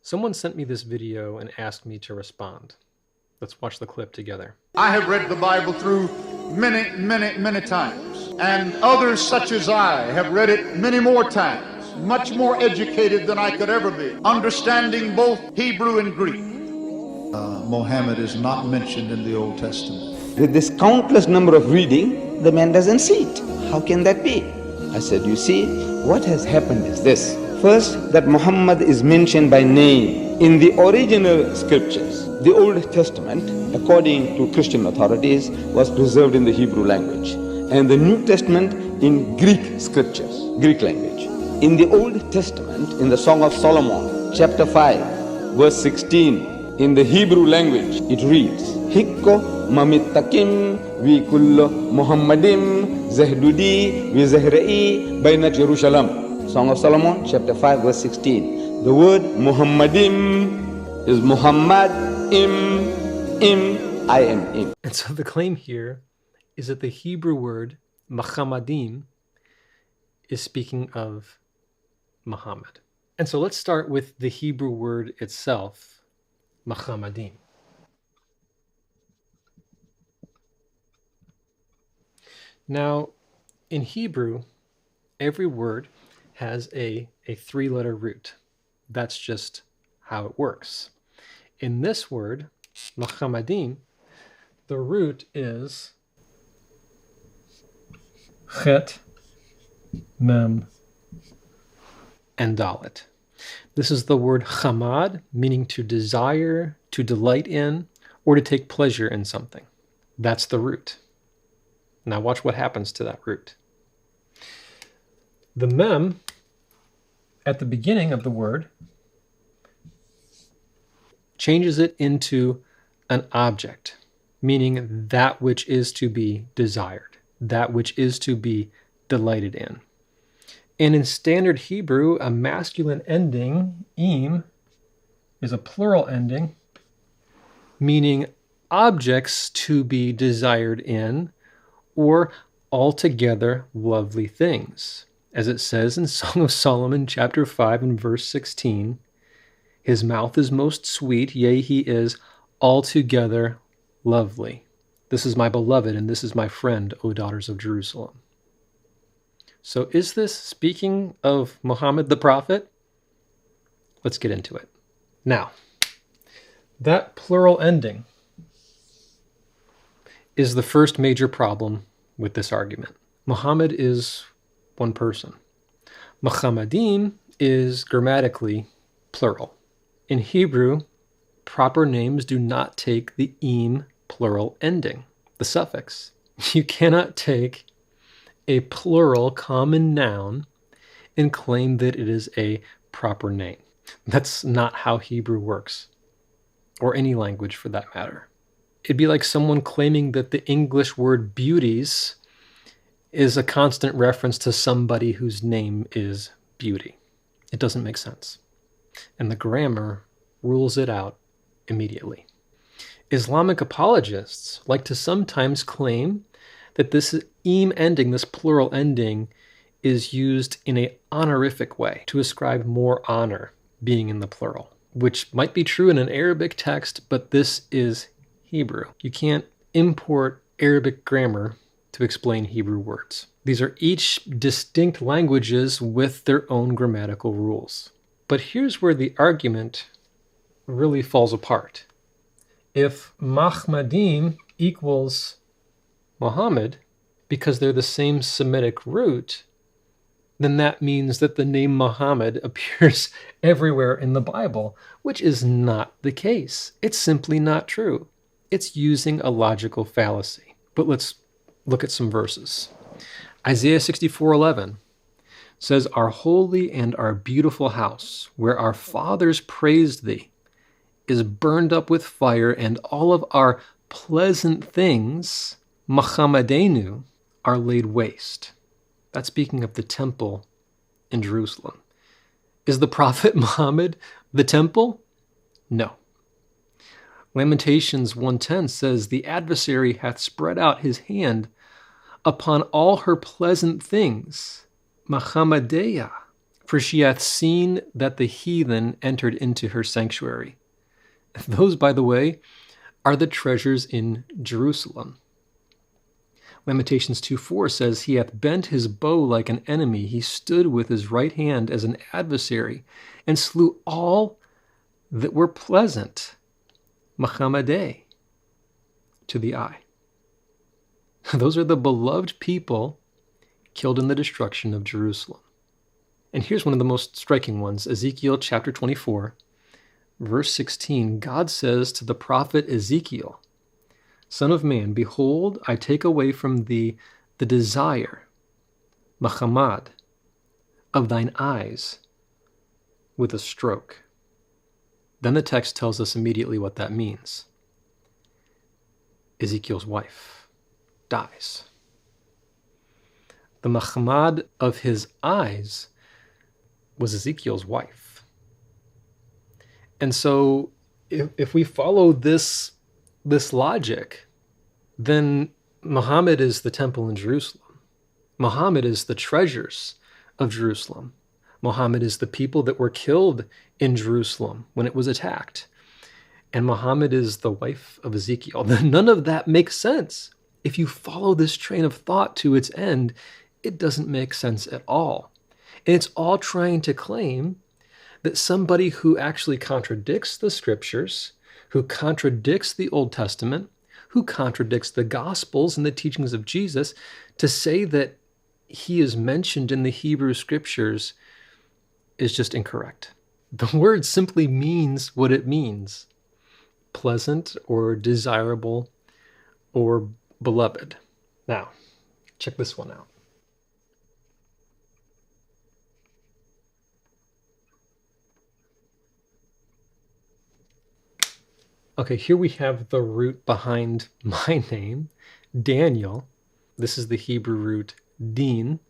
Someone sent me this video and asked me to respond. Let's watch the clip together. I have read the Bible through many times, and others such as I have read it many more times, much more educated than I could ever be, understanding both Hebrew and Greek. Mohammed is not mentioned in the Old Testament. With this countless number of reading, the man doesn't see it. How can that be? I said, you see, what has happened is this. First, that Muhammad is mentioned by name. In the original scriptures, the Old Testament, according to Christian authorities, was preserved in the Hebrew language, and the New Testament in Greek scriptures, Greek language. In the Old Testament, in the Song of Solomon, chapter 5, verse 16, in the Hebrew language, it reads, Hikko mamitakim vi kullo Muhammadim zahdudi vi zahra'i bainat Jerusalem. Song of Solomon, chapter 5, verse 16. The word Muhammadim is Muhammad, I am im. And so the claim here is that the Hebrew word Muhammadim is speaking of Muhammad. And so let's start with the Hebrew word itself, Muhammadim. Now, in Hebrew, every word has a three-letter root. That's just how it works. In this word, Muhammadim, the root is Chet, Mem, and Dalet. This is the word Hamad, meaning to desire, to delight in, or to take pleasure in something. That's the root. Now watch what happens to that root. The Mem, at the beginning of the word, changes it into an object, meaning that which is to be desired, that which is to be delighted in. And in standard Hebrew, a masculine ending, im, is a plural ending, meaning objects to be desired in, or altogether lovely things. As it says in Song of Solomon, chapter 5 and verse 16, his mouth is most sweet, yea, he is altogether lovely. This is my beloved, and this is my friend, O daughters of Jerusalem. So is this speaking of Muhammad the prophet? Let's get into it. Now, that plural ending is the first major problem with this argument. Muhammad is one person. Muhammadim is grammatically plural. In Hebrew, proper names do not take the im plural ending, the suffix. You cannot take a plural common noun and claim that it is a proper name. That's not how Hebrew works, or any language for that matter. It'd be like someone claiming that the English word beauties is a constant reference to somebody whose name is Beauty. It doesn't make sense. And the grammar rules it out immediately. Islamic apologists like to sometimes claim that this im ending, this plural ending, is used in an honorific way to ascribe more honor being in the plural, which might be true in an Arabic text, but this is Hebrew. You can't import Arabic grammar to explain Hebrew words. These are each distinct languages with their own grammatical rules. But here's where the argument really falls apart. If Mahmadim equals Muhammad, because they're the same Semitic root, then that means that the name Muhammad appears everywhere in the Bible, which is not the case. It's simply not true. It's using a logical fallacy. But let's look at some verses. Isaiah 64:11 says, Our holy and our beautiful house, where our fathers praised thee, is burned up with fire, and all of our pleasant things, Muhammadenu, are laid waste. That's speaking of the temple in Jerusalem. Is the prophet Muhammad the temple? No. Lamentations 1:10 says, The adversary hath spread out his hand upon all her pleasant things, Muhammadeya, For she hath seen that the heathen entered into her sanctuary. Those, by the way, are the treasures in Jerusalem. Lamentations 2:4 says, He hath bent his bow like an enemy. He stood with his right hand as an adversary, and slew all that were pleasant, Machamadeh, to the eye. Those are the beloved people killed in the destruction of Jerusalem. And here's one of the most striking ones. Ezekiel chapter 24, verse 16. God says to the prophet Ezekiel, Son of man, behold, I take away from thee the desire, machamad, of thine eyes with a stroke. Then the text tells us immediately what that means. Ezekiel's wife dies. The machamad of his eyes was Ezekiel's wife. And so if we follow this logic, then Muhammad is the temple in Jerusalem. Muhammad is the treasures of Jerusalem. Muhammad is the people that were killed in Jerusalem when it was attacked. And Muhammad is the wife of Ezekiel. None of that makes sense. If you follow this train of thought to its end, it doesn't make sense at all. And it's all trying to claim that somebody who actually contradicts the scriptures, who contradicts the Old Testament, who contradicts the Gospels and the teachings of Jesus, to say that he is mentioned in the Hebrew scriptures is just incorrect. The word simply means what it means: pleasant or desirable or beloved. Now, check this one out. Okay, here we have the root behind my name, Daniel. This is the Hebrew root din,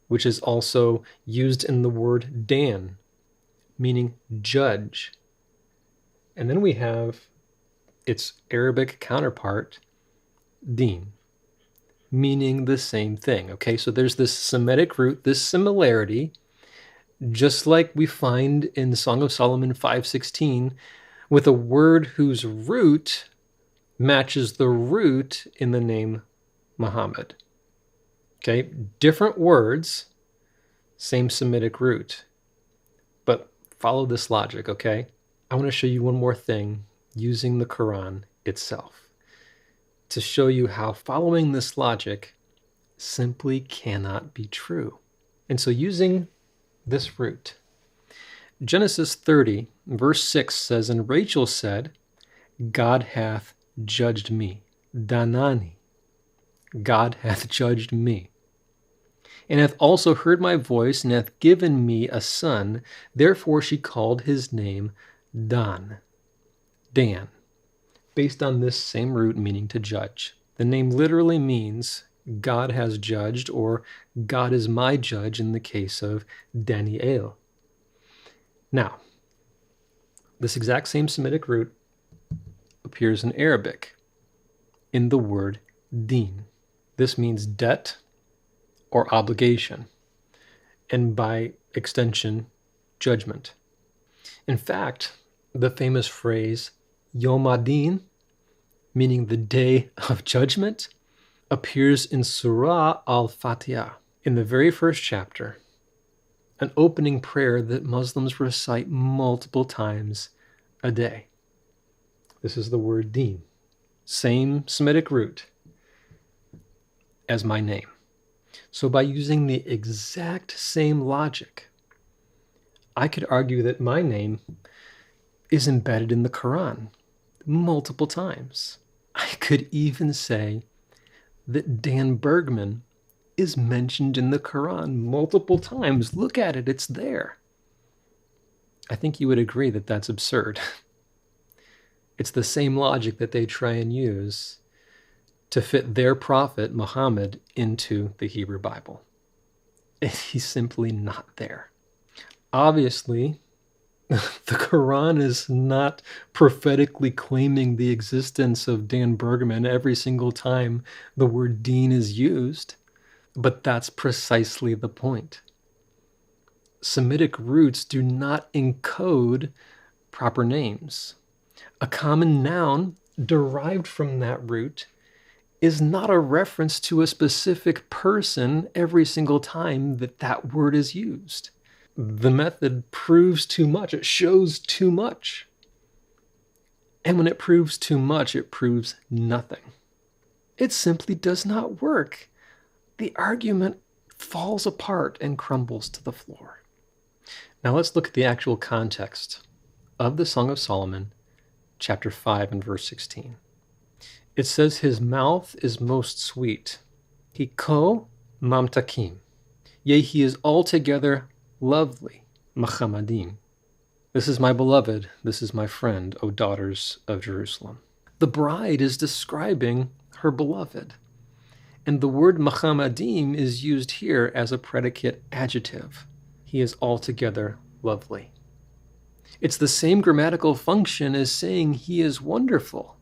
which is also used in the word Dan, meaning judge. And then we have its Arabic counterpart, din, meaning the same thing. Okay, so there's this Semitic root, this similarity, just like we find in Song of Solomon 5:16, with a word whose root matches the root in the name Muhammad. Okay, different words, same Semitic root. But follow this logic, okay? I want to show you one more thing using the Quran itself to show you how following this logic simply cannot be true. And so using this root, Genesis 30, verse 6 says, And Rachel said, God hath judged me. Danani. God hath judged me. And hath also heard my voice, and hath given me a son. Therefore she called his name Dan. Dan. Based on this same root meaning to judge. The name literally means God has judged, or God is my judge in the case of Daniel. Now, this exact same Semitic root appears in Arabic in the word din. This means debt or obligation, and by extension, judgment. In fact, the famous phrase Yom Adin, meaning the day of judgment, appears in Surah Al-Fatiha in the very first chapter, an opening prayer that Muslims recite multiple times a day. This is the word din, same Semitic root as my name. So by using the exact same logic, I could argue that my name is embedded in the Quran multiple times. I could even say that Dan Bergman is mentioned in the Quran multiple times. Look at it, it's there. I think you would agree that that's absurd. It's the same logic that they try and use to fit their prophet, Muhammad, into the Hebrew Bible. He's simply not there. Obviously, the Quran is not prophetically claiming the existence of Dan Bergman every single time the word din is used. But that's precisely the point. Semitic roots do not encode proper names. A common noun derived from that root is not a reference to a specific person every single time that that word is used. The method proves too much. It shows too much. And when it proves too much, it proves nothing. It simply does not work. The argument falls apart and crumbles to the floor. Now let's look at the actual context of the Song of Solomon, chapter 5 and verse 16. It says, his mouth is most sweet. Hiko mamtakim. Yea, he is altogether lovely. Machamadim. This is my beloved. This is my friend, O daughters of Jerusalem. The bride is describing her beloved. And the word machamadim is used here as a predicate adjective. He is altogether lovely. It's the same grammatical function as saying he is wonderful.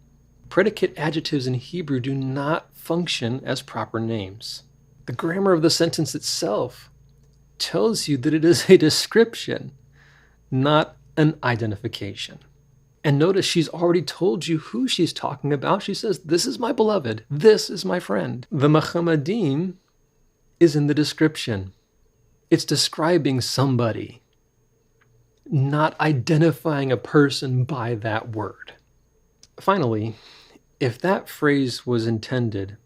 Predicate adjectives in Hebrew do not function as proper names. The grammar of the sentence itself tells you that it is a description, not an identification. And notice she's already told you who she's talking about. She says, this is my beloved. This is my friend. The machamadim is in the description. It's describing somebody, not identifying a person by that word. Finally, if that phrase was intended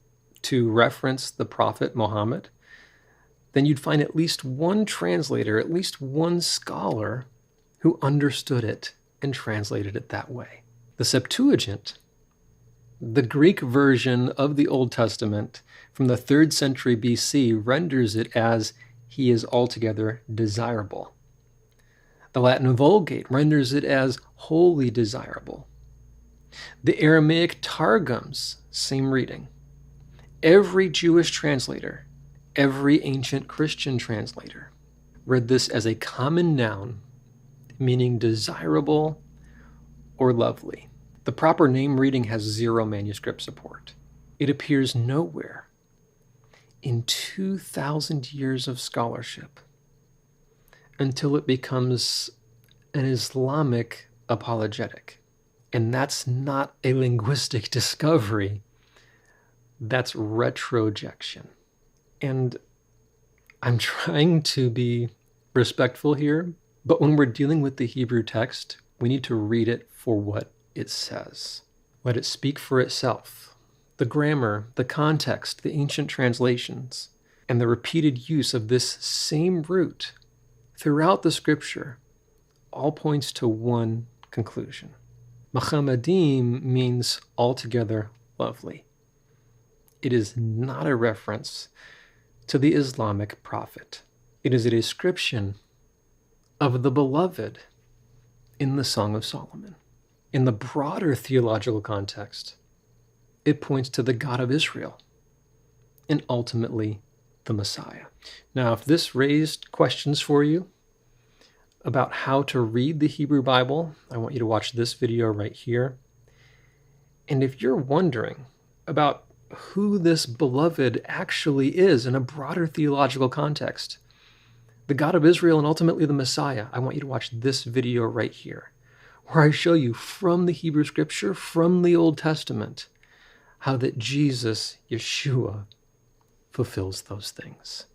to reference the prophet Muhammad, then you'd find at least one translator, at least one scholar who understood it and translated it that way. The Septuagint, the Greek version of the Old Testament from the 3rd century BC, renders it as he is altogether desirable. The Latin Vulgate renders it as wholly desirable. The Aramaic Targums, same reading. Every Jewish translator, every ancient Christian translator, read this as a common noun, meaning desirable or lovely. The proper name reading has 0 manuscript support. It appears nowhere in 2,000 years of scholarship until it becomes an Islamic apologetic. And that's not a linguistic discovery. That's retrojection. And I'm trying to be respectful here, but when we're dealing with the Hebrew text, we need to read it for what it says. Let it speak for itself. The grammar, the context, the ancient translations, and the repeated use of this same root throughout the scripture all points to one conclusion. Machamadim means altogether lovely. It is not a reference to the Islamic prophet. It is a description of the beloved in the Song of Solomon. In the broader theological context, it points to the God of Israel and ultimately the Messiah. Now, if this raised questions for you about how to read the Hebrew Bible, I want you to watch this video right here. And if you're wondering about who this beloved actually is in a broader theological context, the God of Israel and ultimately the Messiah, I want you to watch this video right here, where I show you from the Hebrew Scripture, from the Old Testament, how that Jesus, Yeshua, fulfills those things.